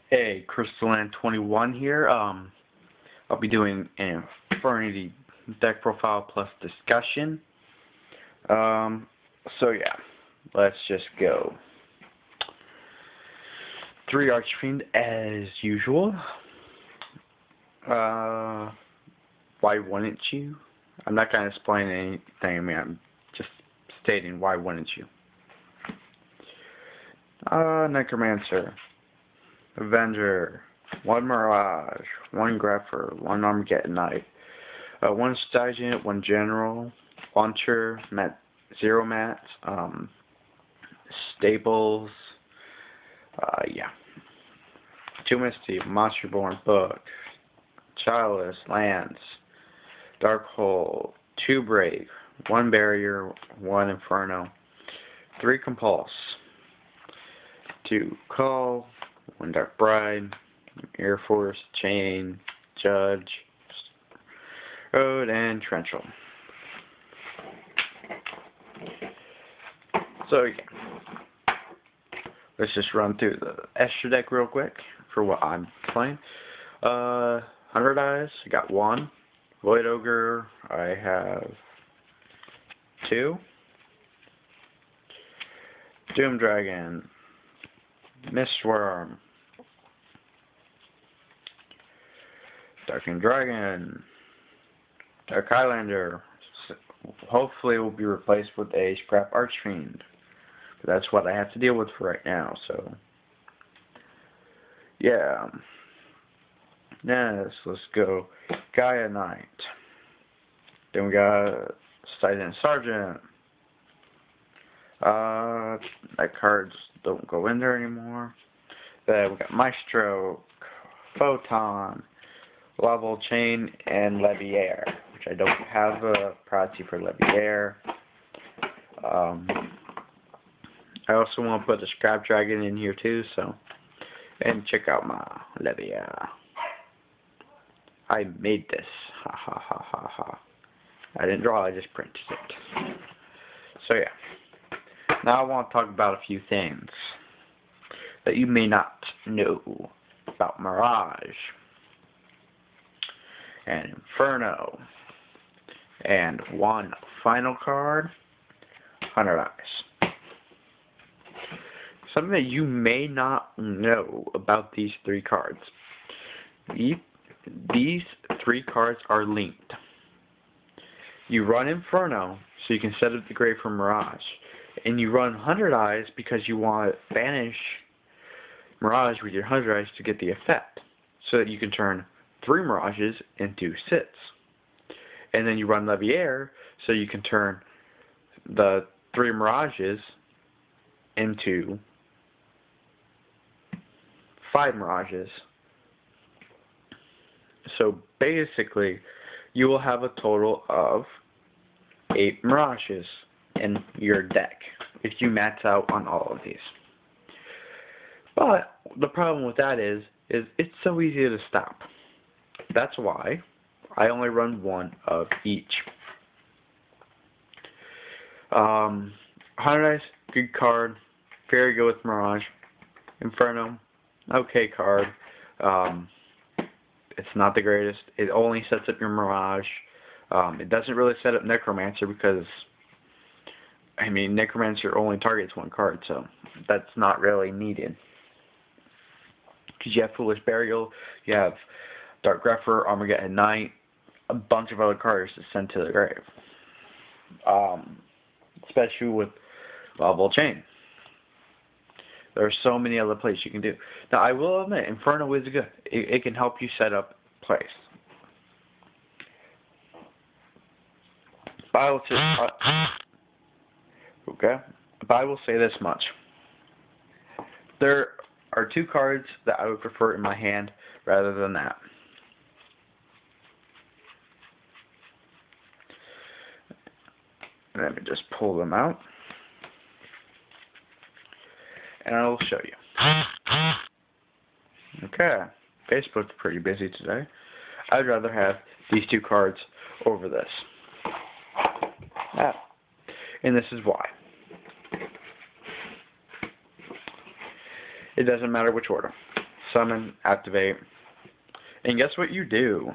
Hey, Crystalland21 here. I'll be doing an Infernities deck profile plus discussion. So yeah, let's just go. 3 Archfiend as usual. Why wouldn't you? I'm not gonna explain anything. I mean, I'm just stating why wouldn't you. Necromancer. Avenger, 1 Mirage, 1 Grepher, 1 Armageddon Knight, 1 Stygian, 1 General, Launcher, 0 mats, Staples, yeah. 2 Misty, Monsterborn Book, Childless, Lance, Dark Hole, 2 Brave, 1 Barrier, 1 Inferno, 3 Compulse, 2 Call, 1 Dark Bride, Air Force, Chain, Judge, Road, and Trenchel. So yeah, let's just run through the extra deck real quick for what I'm playing. 100 Eyes, I got 1. Void Ogre, I have 2. Doom Dragon, Mistworm, Darkened Dragon, Dark Highlander, hopefully will be replaced with a Scrap Archfiend. But that's what I have to deal with for right now, so yeah. Yes, let's go. Gaia Knight. Then we got Silent Sergeant. That cards don't go in there anymore. Then we got Maestro, Photon, Level Chain, and Leviair, which I don't have a priority for Leviair. I also want to put the Scrap Dragon in here too, so. And check out my Leviair. I made this. Ha ha ha ha ha. I didn't draw, I just printed it. So yeah. Now I want to talk about a few things that you may not know about Mirage and Inferno, and one final card, 100 Eyes. Something that you may not know about these 3 cards. These 3 cards are linked. You run Inferno so you can set up the grave for Mirage. And you run 100 Eyes because you want to banish Mirage with your 100 Eyes to get the effect. So that you can turn 3 Mirages into Sits. And then you run Leviair so you can turn the 3 Mirages into 5 Mirages. So basically, you will have a total of 8 Mirages in your deck if you max out on all of these. But the problem with that is it's so easy to stop. That's why I only run 1 of each. 100 Eyes, good card, very good with Mirage. Inferno, okay card. It's not the greatest. It only sets up your Mirage. It doesn't really set up Necromancer because, I mean, Necromancer only targets 1 card, so that's not really needed. Because you have Foolish Burial, you have Dark Grepher, Armageddon Knight, a bunch of other cards to send to the grave. Especially with Level Chain. There are so many other plays you can do. Now, I will admit, Inferno is good. It can help you set up plays. But I will say this much. There are 2 cards that I would prefer in my hand rather than that. Let me just pull them out. And I will show you. Okay. Facebook's pretty busy today. I'd rather have these 2 cards over this. And this is why. It doesn't matter which order. summon, activate, and guess what you do?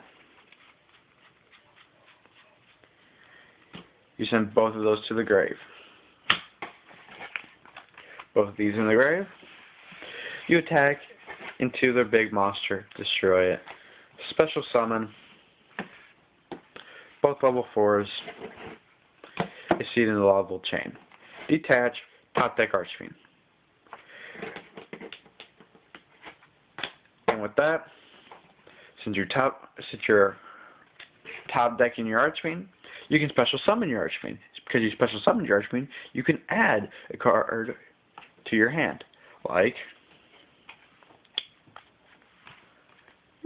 You send both of those to the grave. Both of these in the grave. You attack into their big monster, destroy it. Special summon. Both level 4s. Is seated in the level chain. Detach, top deck Archfiend. And with that, since you're top decking your Archfiend, you can special summon your Archfiend. Because you special summon your Archfiend, you can add a card to your hand, like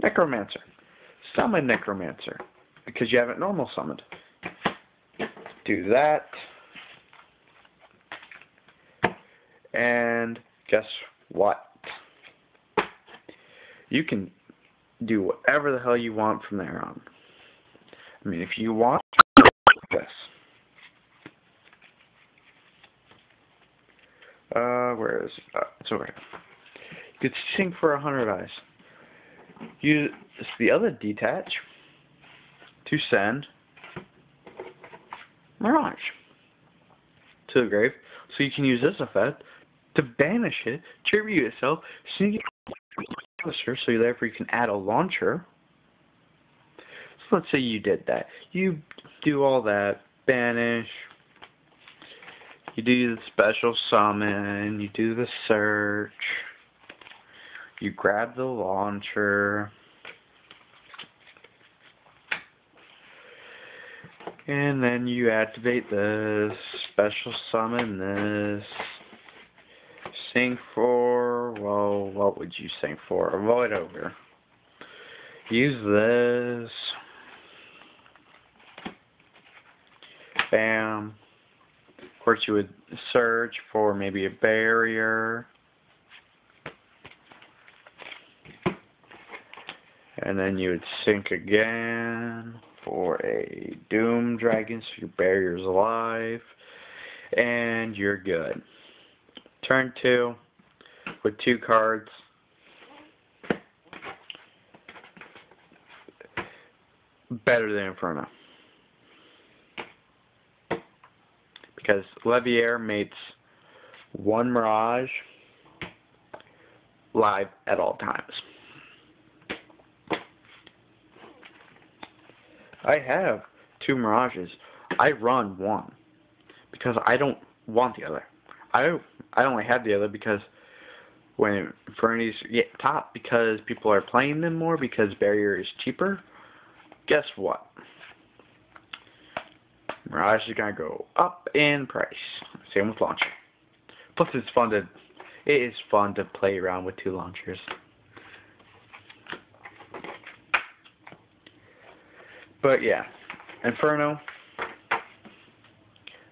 Necromancer. Summon Necromancer because you haven't normal summoned. Do that, and guess what? You can do whatever the hell you want from there on. I mean, if you want this. Where is it? It's over here. You could sing for 100 eyes. Use the other detach to send Mirage to the grave, so you can use this effect to banish it, tribute itself, sneak it, so therefore you can add a launcher. So let's say you did that. You do all that, banish, you do the special summon, you do the search, you grab the launcher, and then you activate this, special summon this, sing for, well, what would you sing for? A Void Ogre. Use this. Bam. Of course, you would search for maybe a barrier. And then you would sync again for a Doom Dragon, so your barrier's alive. And you're good. Turn 2 with 2 cards. Better than Inferno. Because Leviair mates 1 Mirage live at all times. I have 2 Mirages. I run 1 because I don't want the other. I only have the other because when Infernities get top, because people are playing them more, because barrier is cheaper. Guess what? Mirage is gonna go up in price. Same with launcher. Plus, it is fun to play around with 2 launchers. But yeah, Inferno.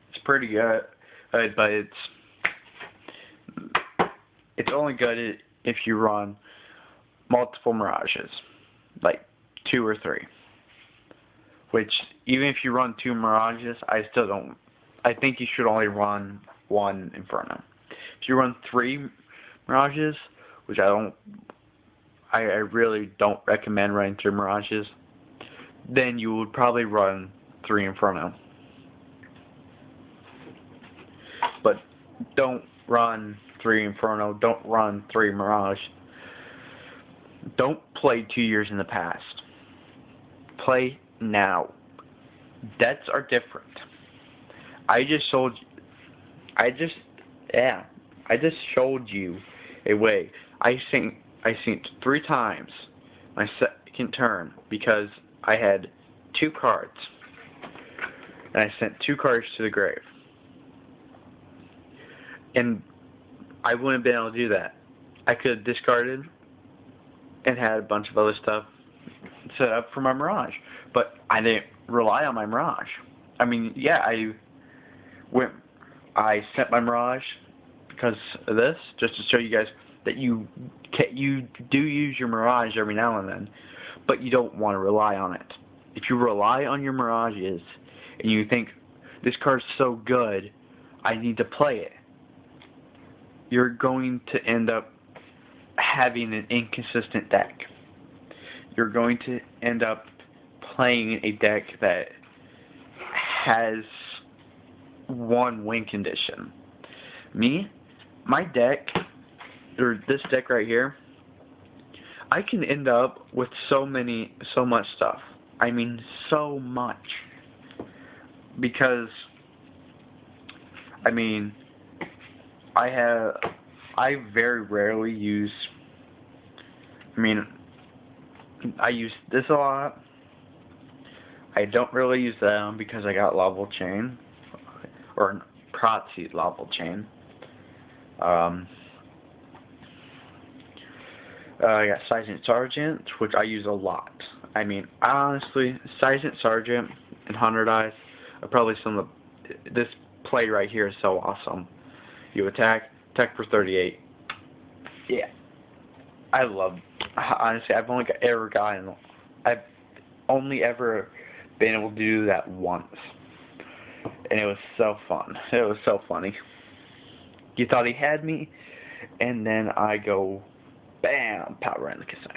It's pretty good, but it's only good if you run multiple Mirages, like 2 or 3. Which, even if you run 2 Mirages, I still don't. I think you should only run 1 Inferno. If you run 3 Mirages, which I really don't recommend running 3 Mirages, then you would probably run 3 Inferno. But don't run 3 Inferno. Don't run 3 Mirage. Don't play 2 years in the past. Play now. Debts are different. I just showed you a way. I synced 3 times my second turn because I had 2 cards. And I sent 2 cards to the grave. And I wouldn't have been able to do that. I could have discarded and had a bunch of other stuff set up for my Mirage. But I didn't rely on my Mirage. I mean, yeah, I sent my Mirage because of this, just to show you guys that you do use your Mirage every now and then, but you don't want to rely on it. If you rely on your Mirages and you think, this card's so good, I need to play it, you're going to end up having an inconsistent deck. You're going to end up playing a deck that has one win condition. My deck, or this deck right here, I can end up with so much stuff. I mean, so much. Because, I mean, I very rarely use, I use this a lot. I don't really use them because I got Level Chain, or Proxy Level Chain. I got Sergeant Sergeant, which I use a lot. I mean, honestly, Sergeant Sergeant and 100 Eyes are probably some of the, this play right here is so awesome. You attack for 38. Yeah. Honestly, I've only ever been able to do that once. And it was so fun. It was so funny. You thought he had me, and then I go, bam, power in the casino.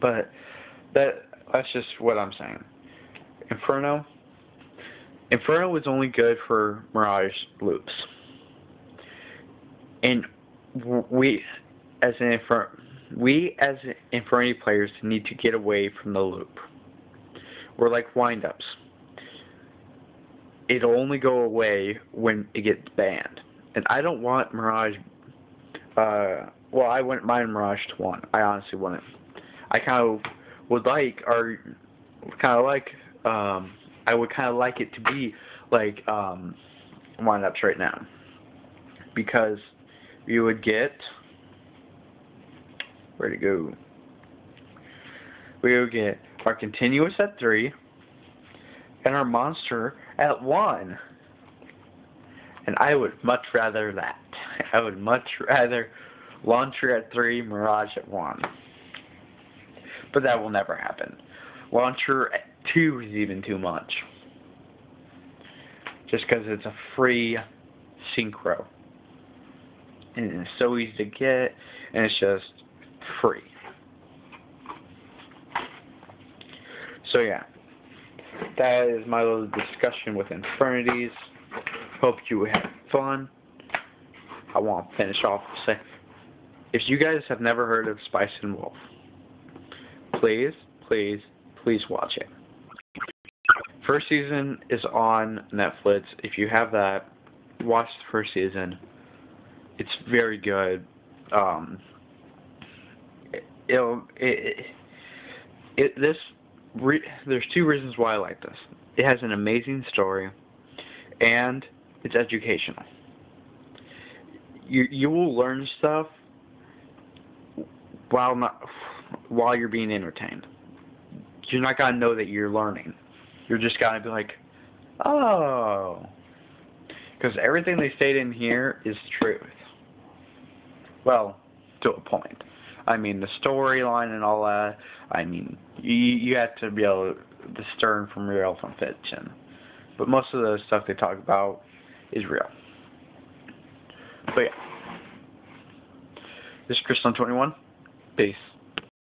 But that's just what I'm saying. Inferno was only good for Mirage loops. And we as Inferno players need to get away from the loop. We're like wind-ups. It'll only go away when it gets banned. And I don't want Mirage, well, I wouldn't mind Mirage to 1. I honestly wouldn't. I kind of would like, I would kind of like it to be like wind-ups right now. Because you would get, where'd it go? We would get our continuous at 3 and our monster at 1. And I would much rather that. I would much rather Launcher at 3, Mirage at 1. But that will never happen. Launcher at 2 is even too much. Just because it's a free synchro. And it's so easy to get, and it's just free. So yeah, that is my little discussion with Infernities. Hope you had fun. I want to finish off and say, if you guys have never heard of Spice and Wolf, please watch it. First season is on Netflix. If you have that, watch the first season. It's very good. There's 2 reasons why I like this. It has an amazing story, and it's educational. You will learn stuff while you're being entertained. You're not gonna know that you're learning. You're just gonna be like, oh, because everything they state in here is truth. Well, to a point. I mean, the storyline and all that. I mean, you have to be able to discern from real from fiction. But most of the stuff they talk about is real. But yeah. This is Chris on 21. Peace.